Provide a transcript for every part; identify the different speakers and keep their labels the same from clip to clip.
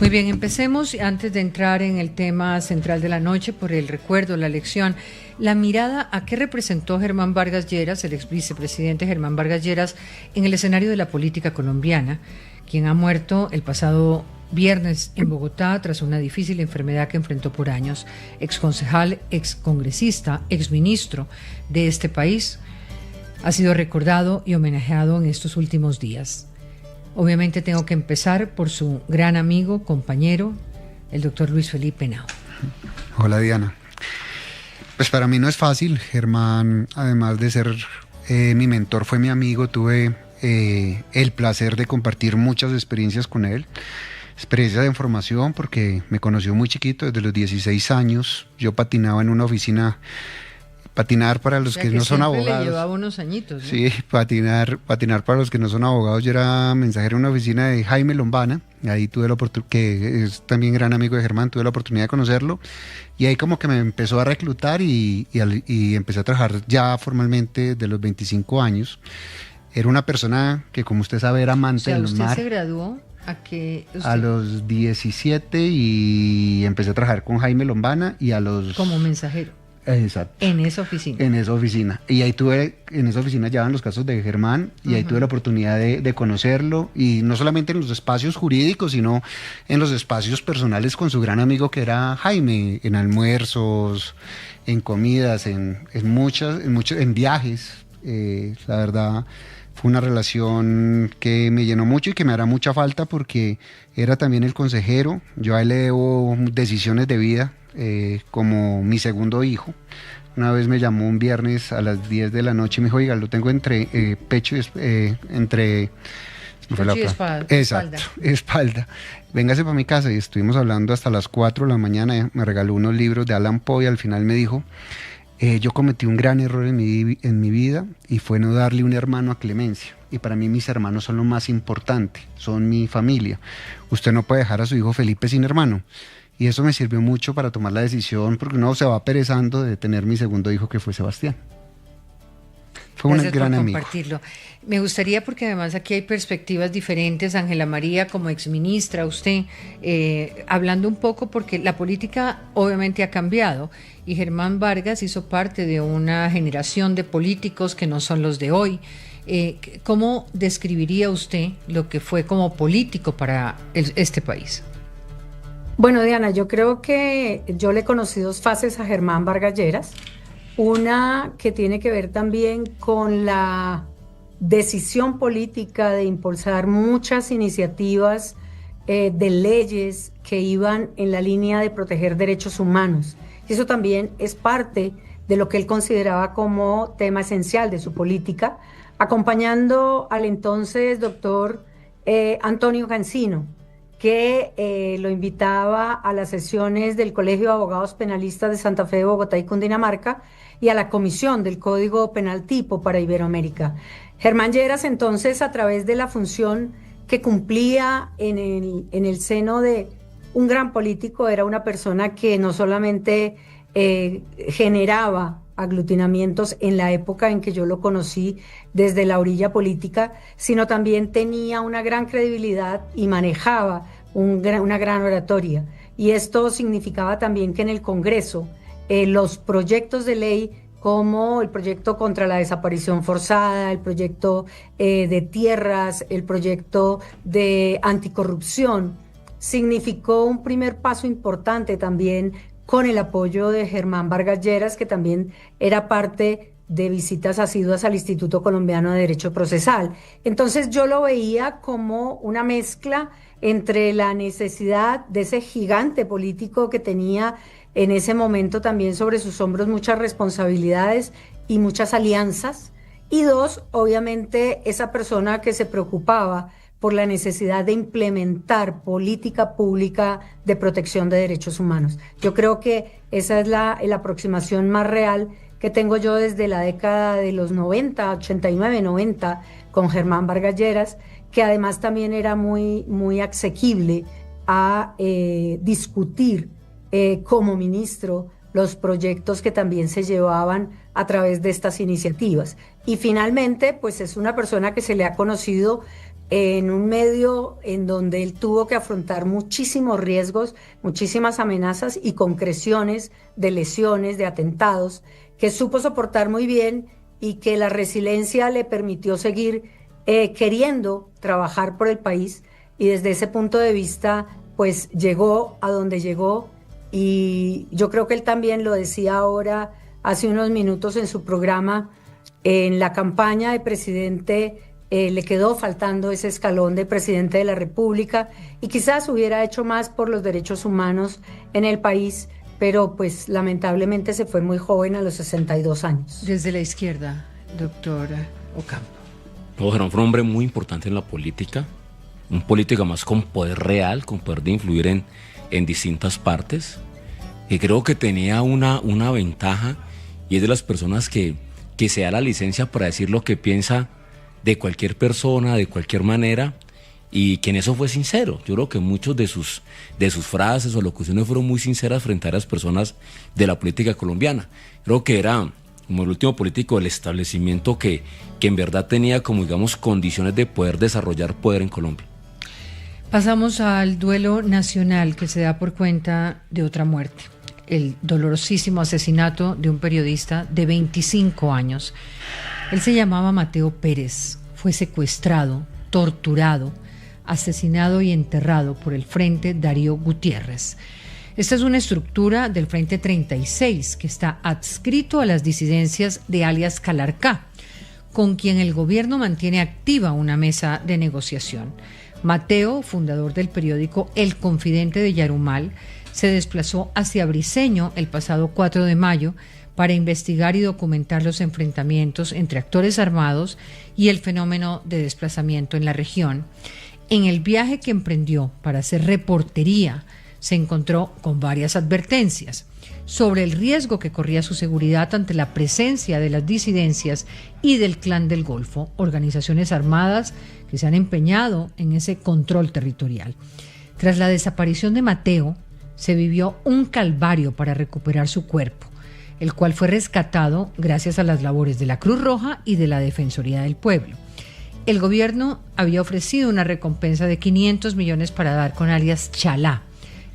Speaker 1: Muy bien, empecemos antes de entrar en el tema central de la noche por el recuerdo, la lección, la mirada a qué representó Germán Vargas Lleras, el ex vicepresidente Germán Vargas Lleras, en el escenario de la política colombiana, quien ha muerto el pasado viernes en Bogotá tras una difícil enfermedad que enfrentó por años. Exconcejal, excongresista, exministro de este país, ha sido recordado y homenajeado en estos últimos días. Obviamente tengo que empezar por su gran amigo, compañero, el doctor Luis Felipe Henao.
Speaker 2: Hola Diana. Pues para mí no es fácil. Germán, además de ser mi mentor, fue mi amigo. Tuve el placer de compartir muchas experiencias con él. Experiencias de formación porque me conoció muy chiquito, desde los 16 años. Yo patinaba en una oficina. Patinar para los que no son abogados.
Speaker 1: Le llevaba unos añitos, ¿no?
Speaker 2: Sí, patinar para los que no son abogados. Yo era mensajero en una oficina de Jaime Lombana. Ahí tuve la oportunidad, que es también gran amigo de Germán, tuve la oportunidad de conocerlo. Y ahí como que me empezó a reclutar y empecé a trabajar ya formalmente de los 25 años. Era una persona que, como usted sabe, era amante del mar.
Speaker 1: ¿Usted se graduó
Speaker 2: a los 17 y empecé a trabajar con Jaime Lombana y a los...
Speaker 1: Como mensajero.
Speaker 2: Exacto.
Speaker 1: En esa oficina.
Speaker 2: En esa oficina. Y ahí en esa oficina llevaban los casos de Germán y ahí tuve la oportunidad de conocerlo, y no solamente en los espacios jurídicos, sino en los espacios personales con su gran amigo que era Jaime, en almuerzos, en comidas, en viajes. La verdad fue una relación que me llenó mucho y que me hará mucha falta porque era también el consejero. Yo a él le debo decisiones de vida. Como mi segundo hijo. Una vez me llamó un viernes a las 10 de la noche y me dijo: oiga, lo tengo entre pecho y espalda. Véngase para mi casa. Y estuvimos hablando hasta las 4 de la mañana. Me regaló unos libros de Allan Poe y al final me dijo: yo cometí un gran error en mi vida, y fue no darle un hermano a Clemencia. Y para mí mis hermanos son lo más importante, son mi familia. Usted no puede dejar a su hijo Felipe sin hermano. Y eso me sirvió mucho para tomar la decisión, porque uno se va perezando de tener mi segundo hijo, que fue Sebastián. Fue un gran amigo.
Speaker 1: Compartirlo. Me gustaría, porque además aquí hay perspectivas diferentes, Ángela María como exministra, usted, hablando un poco, porque la política obviamente ha cambiado y Germán Vargas hizo parte de una generación de políticos que no son los de hoy. ¿Cómo describiría usted lo que fue como político para este país?
Speaker 3: Bueno, Diana, yo creo que yo le conocí dos fases a Germán Vargas Lleras. Una que tiene que ver también con la decisión política de impulsar muchas iniciativas de leyes que iban en la línea de proteger derechos humanos. Y eso también es parte de lo que él consideraba como tema esencial de su política, acompañando al entonces doctor Antonio Cancino, que lo invitaba a las sesiones del Colegio de Abogados Penalistas de Santa Fe, Bogotá y Cundinamarca, y a la comisión del Código Penal Tipo para Iberoamérica. Germán Lleras, entonces, a través de la función que cumplía en el seno de un gran político, era una persona que no solamente generaba aglutinamientos en la época en que yo lo conocí desde la orilla política, sino también tenía una gran credibilidad y manejaba una gran oratoria. Y esto significaba también que en el Congreso los proyectos de ley, como el proyecto contra la desaparición forzada, el proyecto de tierras, el proyecto de anticorrupción, significó un primer paso importante también con el apoyo de Germán Vargas Lleras, que también era parte de visitas asiduas al Instituto Colombiano de Derecho Procesal. Entonces yo lo veía como una mezcla entre la necesidad de ese gigante político que tenía en ese momento también sobre sus hombros muchas responsabilidades y muchas alianzas, y dos, obviamente esa persona que se preocupaba por la necesidad de implementar política pública de protección de derechos humanos. Yo creo que esa es la aproximación más real que tengo yo desde la década de los 90, 89, 90, con Germán Vargas Lleras, que además también era muy, muy asequible a discutir como ministro los proyectos que también se llevaban a través de estas iniciativas. Y finalmente, pues es una persona que se le ha conocido en un medio en donde él tuvo que afrontar muchísimos riesgos, muchísimas amenazas y concreciones de lesiones, de atentados, que supo soportar muy bien y que la resiliencia le permitió seguir queriendo trabajar por el país, y desde ese punto de vista pues llegó a donde llegó. Y yo creo que él también lo decía ahora, hace unos minutos en su programa, en la campaña de presidente le quedó faltando ese escalón de presidente de la República, y quizás hubiera hecho más por los derechos humanos en el país, pero pues lamentablemente se fue muy joven, a los 62 años.
Speaker 1: Desde la izquierda, doctora Ocampo.
Speaker 4: No, Germán fue un hombre muy importante en la política, un político más con poder real, con poder de influir en distintas partes, y creo que tenía una ventaja, y es de las personas que se da la licencia para decir lo que piensa de cualquier persona, de cualquier manera, y que en eso fue sincero. Yo creo que muchos de sus frases o locuciones fueron muy sinceras frente a las personas de la política colombiana. Creo que era como el último político del establecimiento que en verdad tenía como, digamos, condiciones de poder desarrollar poder en Colombia.
Speaker 1: Pasamos al duelo nacional que se da por cuenta de otra muerte, el dolorosísimo asesinato de un periodista de 25 años. Él se llamaba Mateo Pérez, fue secuestrado, torturado, asesinado y enterrado por el Frente Darío Gutiérrez. Esta es una estructura del Frente 36 que está adscrito a las disidencias de alias Calarcá, con quien el gobierno mantiene activa una mesa de negociación. Mateo, fundador del periódico El Confidente de Yarumal, se desplazó hacia Briceño el pasado 4 de mayo para investigar y documentar los enfrentamientos entre actores armados y el fenómeno de desplazamiento en la región. En el viaje que emprendió para hacer reportería, se encontró con varias advertencias sobre el riesgo que corría su seguridad ante la presencia de las disidencias y del Clan del Golfo, organizaciones armadas que se han empeñado en ese control territorial. Tras la desaparición de Mateo, se vivió un calvario para recuperar su cuerpo, el cual fue rescatado gracias a las labores de la Cruz Roja y de la Defensoría del Pueblo. El gobierno había ofrecido una recompensa de 500 millones para dar con alias Chalá,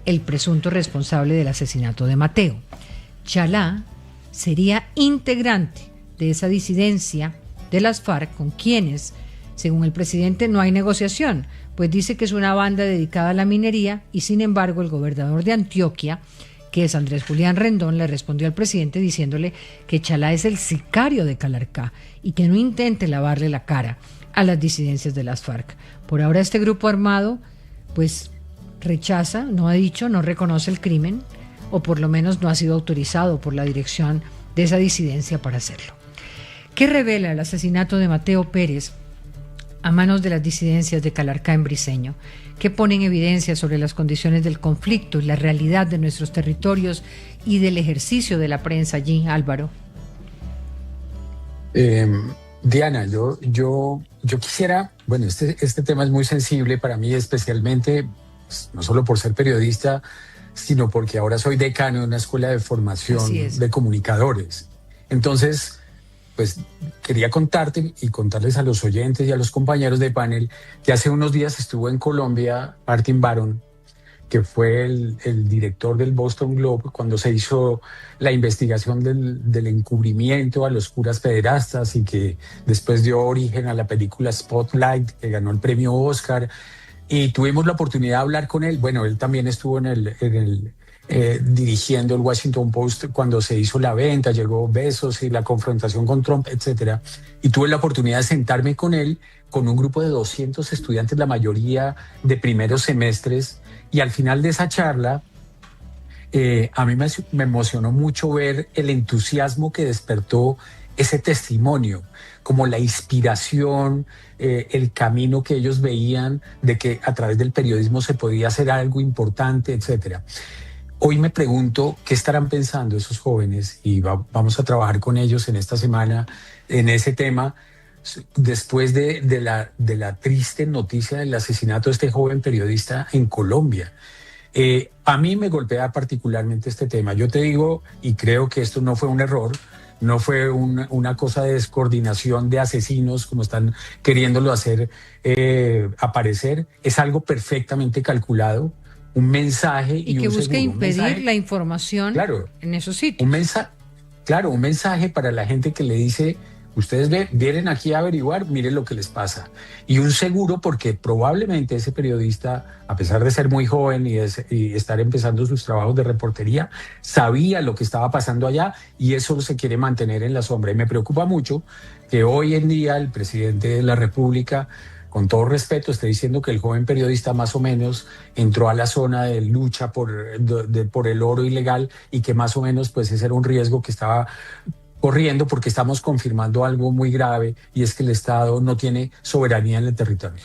Speaker 1: el presunto responsable del asesinato de Mateo. Chalá sería integrante de esa disidencia de las FARC con quienes, según el presidente, no hay negociación, pues dice que es una banda dedicada a la minería, y sin embargo el gobernador de Antioquia, que es Andrés Julián Rendón, le respondió al presidente diciéndole que Chalá es el sicario de Calarcá y que no intente lavarle la cara a las disidencias de las FARC. Por ahora este grupo armado pues rechaza, no ha dicho, no reconoce el crimen, o por lo menos no ha sido autorizado por la dirección de esa disidencia para hacerlo. ¿Qué revela el asesinato de Mateo Pérez a manos de las disidencias de Calarcá en Briceño? ¿Qué pone en evidencia sobre las condiciones del conflicto y la realidad de nuestros territorios y del ejercicio de la prensa allí, Álvaro?
Speaker 5: Diana, yo quisiera, bueno, este tema es muy sensible para mí, especialmente, pues, no solo por ser periodista, sino porque ahora soy decano de una escuela de formación de comunicadores. Entonces, pues quería contarte y contarles a los oyentes y a los compañeros de panel que hace unos días estuvo en Colombia Martin Baron, que fue el director del Boston Globe cuando se hizo la investigación del encubrimiento a los curas pederastas y que después dio origen a la película Spotlight, que ganó el premio Oscar. Y tuvimos la oportunidad de hablar con él. Bueno, él también estuvo dirigiendo el Washington Post cuando se hizo la venta, llegó Bezos y la confrontación con Trump, etcétera. Y tuve la oportunidad de sentarme con él, con un grupo de 200 estudiantes, la mayoría de primeros semestres. Y al final de esa charla, a mí me emocionó mucho ver el entusiasmo que despertó ese testimonio, como la inspiración, el camino que ellos veían de que a través del periodismo se podía hacer algo importante, etcétera. Hoy me pregunto qué estarán pensando esos jóvenes, y vamos a trabajar con ellos en esta semana en ese tema, después de la triste noticia del asesinato de este joven periodista en Colombia. A mí me golpea particularmente este tema. Yo te digo, y creo que esto no fue un error, no fue una cosa de descoordinación de asesinos como están queriéndolo hacer aparecer, es algo perfectamente calculado, un mensaje
Speaker 1: y que
Speaker 5: un
Speaker 1: busca
Speaker 5: seguro,
Speaker 1: impedir la información
Speaker 5: claro,
Speaker 1: en esos sitios.
Speaker 5: Un mensaje para la gente que le dice, ustedes vienen aquí a averiguar, miren lo que les pasa. Y un seguro porque probablemente ese periodista, a pesar de ser muy joven y estar empezando sus trabajos de reportería, sabía lo que estaba pasando allá y eso se quiere mantener en la sombra. Y me preocupa mucho que hoy en día el presidente de la República, con todo respeto, esté diciendo que el joven periodista más o menos entró a la zona de lucha por el oro ilegal y que más o menos pues ese era un riesgo que estaba corriendo porque estamos confirmando algo muy grave y es que el Estado no tiene soberanía en el territorio.